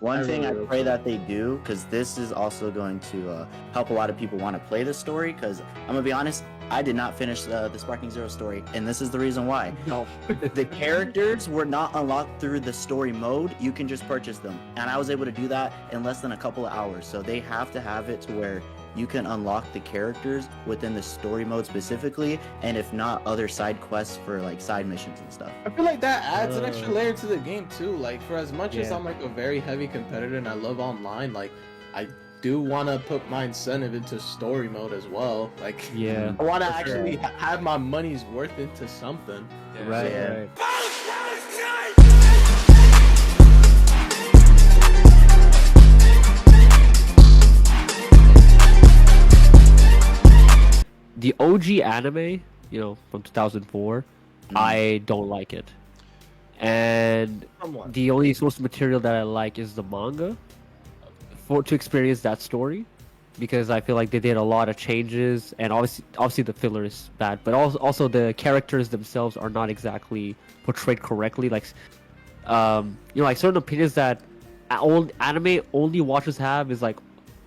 One thing I really pray hope that they do, because this is also going to help a lot of people want to play the story. Because I'm gonna be honest, I did not finish the Sparking Zero story, and this is the reason why. so. The characters were not unlocked through the story mode. You can just purchase them, and I was able to do that in less than a couple of hours. So they have to have it to where you can unlock the characters within the story mode specifically, and if not, other side quests for like side missions and stuff. I feel like that adds an extra layer to the game too. Like for as much as Yeah. I'm like a very heavy competitor and I love online, like I do want to put my incentive into story mode as well. Like Yeah. I want to For sure. actually have my money's worth into something. Right, Yeah. right. The OG anime, from 2004, I don't like it. And Somewhat. the only source material that I like is the manga to experience that story, because I feel like they did a lot of changes, and obviously the filler is bad, but also the characters themselves are not exactly portrayed correctly. Like, like certain opinions that old anime only watchers have is like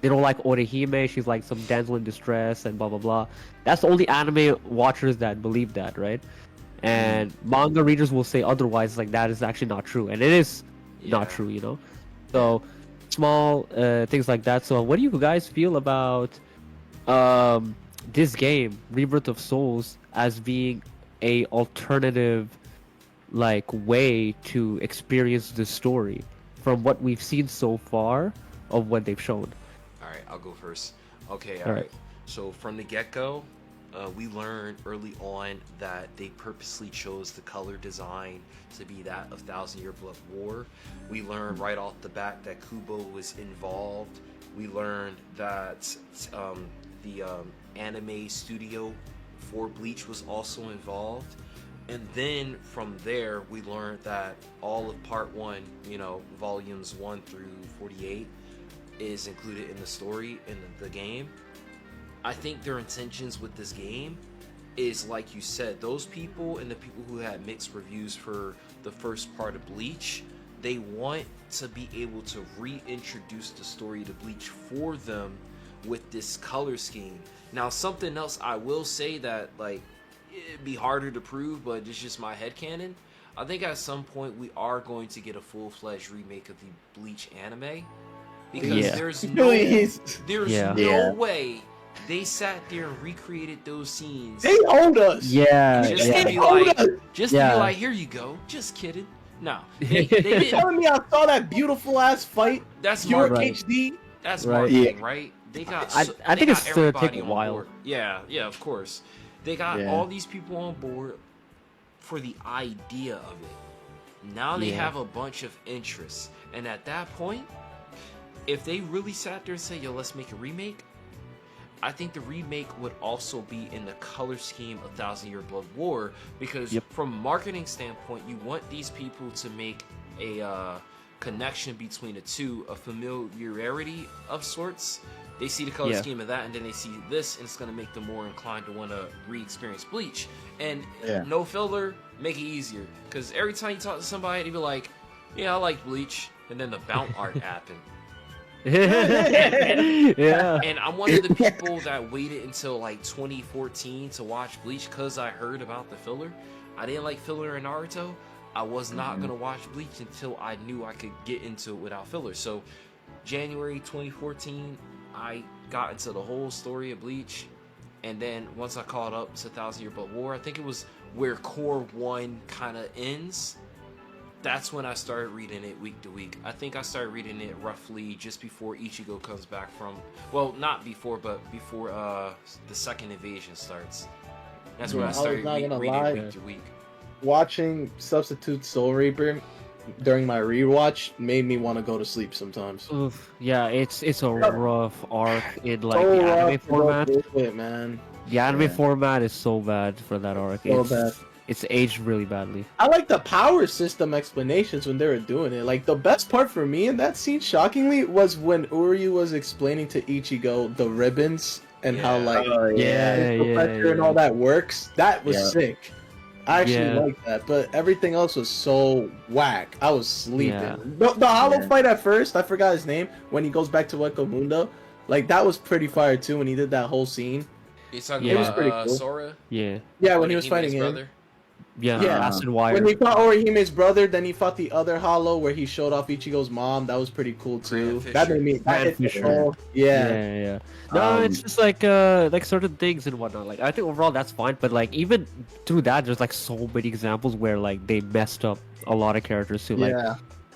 they don't like Orihime, she's like some damsel in distress and blah blah blah. That's the only anime watchers that believe that, right? And manga readers will say otherwise, like that is actually not true, and it is not true. So small things like that. So what do you guys feel about this game, Rebirth of Souls, as being a alternative like way to experience the story from what we've seen so far of what they've shown? All right, I'll go first. Okay, All all right. right. So from the get-go, we learned early on that they purposely chose the color design to be that of Thousand Year Blood War. We learned right off the bat that Kubo was involved. We learned that the anime studio for Bleach was also involved. And then from there, we learned that all of Part 1, volumes 1 through 48, is included in the story in the game. I think their intentions with this game is, like you said, those people and the people who had mixed reviews for the first part of Bleach, they want to be able to reintroduce the story to Bleach for them with this color scheme. Now, something else I will say that, like, it'd be harder to prove, but it's just my headcanon. I think at some point we are going to get a full-fledged remake of the Bleach anime. Because Yeah. there's no Yeah. way they sat there and recreated those scenes They owned us. Yeah, just yeah. to be like, Yeah. here you go. Just kidding. No, they You didn't. telling me I saw that beautiful ass fight? That's Pure marketing. HD. That's Right. marketing, right? They got. I they think got it's to take everybody a on while. board. Yeah, of course. They got Yeah. all these people on board for the idea of it. Now they Yeah. have a bunch of interests, and at that point, if they really sat there and said, "Yo, let's make a remake," I think the remake would also be in the color scheme of Thousand Year Blood War, because Yep. from a marketing standpoint, you want these people to make a connection between the two, a familiarity of sorts. They see the color Yeah. scheme of that, and then they see this, and it's going to make them more inclined to want to re-experience Bleach. And Yeah. no filler, make it easier. Because every time you talk to somebody, they be like, "Yeah, I like Bleach," and then the Bount art happened. Yeah. And I'm one of the people that waited until like 2014 to watch Bleach because I heard about the filler. I didn't like filler in Naruto. I was not gonna watch Bleach until I knew I could get into it without filler. So January 2014, I got into the whole story of Bleach, and then once I caught up to Thousand Year Blood War, I think it was where Core 1 kind of ends. That's when I started reading it week to week. I think I started reading it roughly just before Ichigo comes back from... Well, not before, but before the second invasion starts. That's when Yeah, I started I was not gonna reading lie. week to week. Watching Substitute Soul Reaper during my rewatch made me want to go to sleep sometimes. Oof. Yeah, it's a rough arc in like So the rough anime to go format. through it, man. The anime Yeah. format is so bad for that arc. So It's bad. it's aged really badly. I like the power system explanations when they were doing it. Like the best part for me in that scene, shockingly, was when Uryu was explaining to Ichigo the ribbons and how Yeah. like Oh, Yeah, his yeah, professor and yeah. all that works. That was Yeah. sick. I actually Yeah. like that, but everything else was so whack. I was sleeping. Yeah. The Hollow Yeah. fight at first, I forgot his name, when he goes back to Echo Mundo, like that was pretty fire too when he did that whole scene. He's talking It was about pretty cool. Sora. Yeah. Yeah, when he was fighting Orihime's him. brother. Yeah. Yeah. Acid Wire. When he fought Orihime's brother, then he fought the other Hollow where he showed off Ichigo's mom. That was pretty cool too. Grand That Fisher. made me. That Grand hit the Fisher. soul. Yeah, Yeah. yeah. No, it's just like certain things and whatnot. Like I think overall that's fine, but like even through that, there's like so many examples where like they messed up a lot of characters too. Like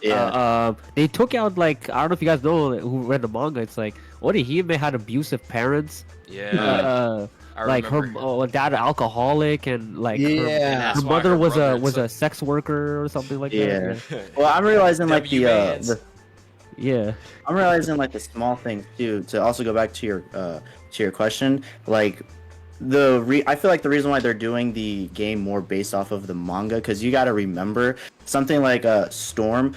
Yeah. they took out like I don't know if you guys know who read the manga. It's like Orihime had abusive parents. Yeah. I Like her remember. dad an alcoholic and like Yeah. her, And that's her why mother her was brother a took- sex worker or something like Yeah. that. Well, I'm realizing like W-bands. Yeah. I'm realizing like the small things too. To also go back to your question, like I feel like the reason why they're doing the game more based off of the manga, because you got to remember something like Storm.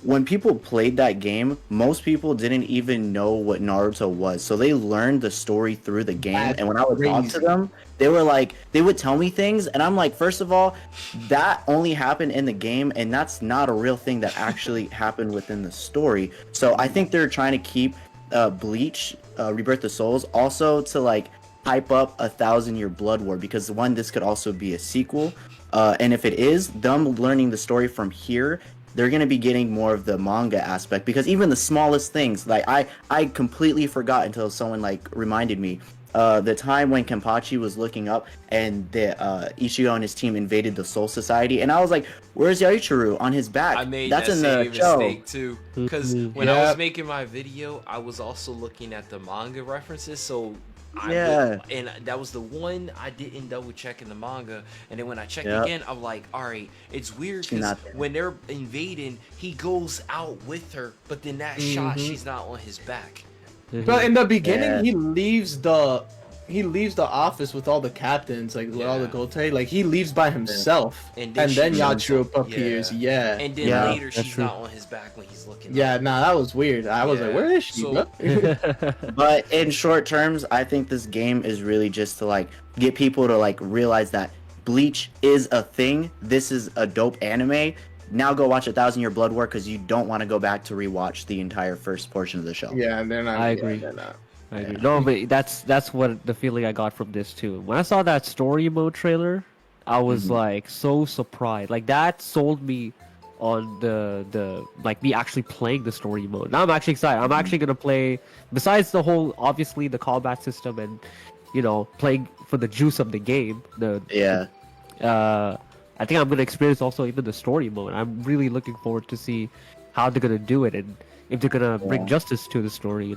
When people played that game, most people didn't even know what Naruto was, so they learned the story through the game. That's And when I would talk to crazy. them, they were like, they would tell me things, and I'm like, first of all, that only happened in the game, and that's not a real thing that actually happened within the story. So I think they're trying to keep Bleach, Rebirth of Souls, also to like hype up 1,000-Year Blood War, because one, this could also be a sequel, and if it is, them learning the story from here, they're gonna be getting more of the manga aspect, because even the smallest things, like I completely forgot until someone like reminded me. The time when Kenpachi was looking up and the Ichigo and his team invaded the Soul Society, and I was like, "Where's Yaichiro on his back?" I made That's that in same the show. mistake too, because Mhm. when I Yeah. was making my video, I was also looking at the manga references. So, Yeah. and that was the one I didn't double check in the manga. And then when I checked Yep. again, I'm like, all right, it's weird She's because not there. when they're invading, he goes out with her, but then that shot, Mhm. she's not on his back. But in the beginning, Yeah. he leaves the office with all the captains, like with all the Yeah. Gote. Like he leaves by himself, And and then then she jumps Yachiro up. appears. Yeah. Yeah. And then Yeah, later, that's she's true. not on his back when he's looking. Yeah, up. nah, that was weird. I was like, Yeah. where is she? So- bro? But in short terms, I think this game is really just to like get people to like realize that Bleach is a thing. This is a dope anime. Now go watch 1,000-Year Blood War, because you don't want to go back to rewatch the entire first portion of the show. Yeah, and they're not. I yeah, agree. they're not. I agree. No, but that's what the feeling I got from this too. When I saw that story mode trailer, I was like so surprised. Like that sold me on the like me actually playing the story mode. Now I'm actually excited. I'm actually gonna play. Besides the whole obviously the combat system and playing for the juice of the game. Yeah. I think I'm gonna experience also even the story mode. I'm really looking forward to see how they're gonna do it and if they're gonna bring Yeah. justice to the story.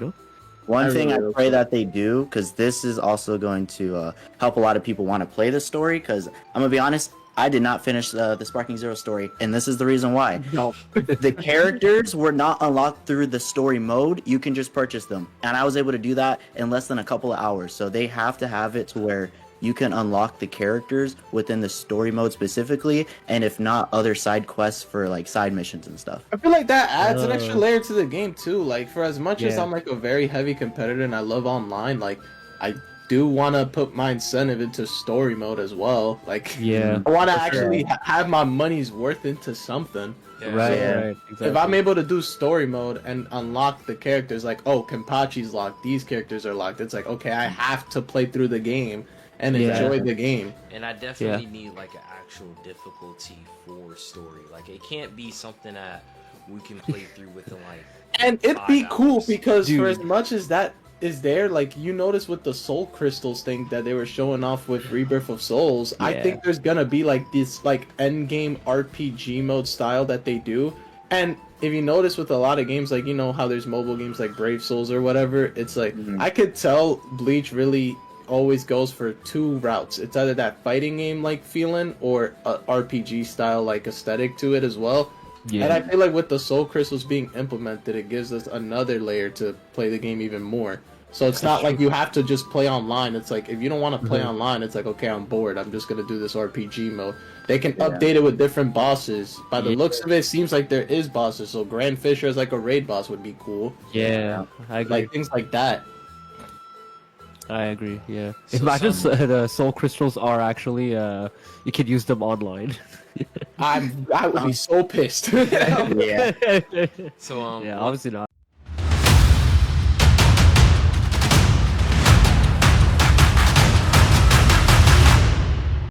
One I thing really I hope pray so. that they do, because this is also going to help a lot of people want to play the story, because I'm going to be honest, I did not finish the Sparking Zero story, and this is the reason why. No. The characters were not unlocked through the story mode. You can just purchase them, and I was able to do that in less than a couple of hours. So they have to have it to where you can unlock the characters within the story mode specifically, and if not, other side quests for like side missions and stuff. I feel like that adds an extra Uh, layer to the game too. Like for as much as Yeah. I'm like a very heavy competitor and I love online, like I do want to put my incentive into story mode as well. Like Yeah. I want to For actually sure. have my money's worth into something. Yeah. Right. Yeah. Right. Exactly. If I'm able to do story mode and unlock the characters, like oh Kenpachi's locked, these characters are locked. It's like okay, I have to play through the game and Yeah. enjoy the game. And I definitely need like an actual difficulty for story. Like it can't be something that we can play through within like. And it'd be 5 cool hours. because for Dude. as much as that is there, like you notice with the soul crystals thing that they were showing off with Rebirth of Souls, I Yeah. think there's gonna be like this like end game RPG mode style that they do. And if you notice with a lot of games, like you know how there's mobile games like Brave Souls or whatever, it's like Mhm. I could tell Bleach really always goes for two routes. It's either that fighting game like feeling or a RPG style like aesthetic to it as well. Yeah. And I feel like with the soul crystals being implemented, it gives us another layer to play the game even more. So it's not like you have to just play online. It's like if you don't want to play online, it's like okay, I'm bored. I'm just gonna do this RPG mode. They can Yeah. update it with different bosses. By the Yeah. looks of it, seems like there is bosses. So Grand Fisher as like a raid boss would be cool. Yeah. I agree. Like things like that. I agree. Yeah. So Imagine some- the soul crystals are actually you can use them online. I would be so pissed. Yeah. So Yeah, one- obviously not.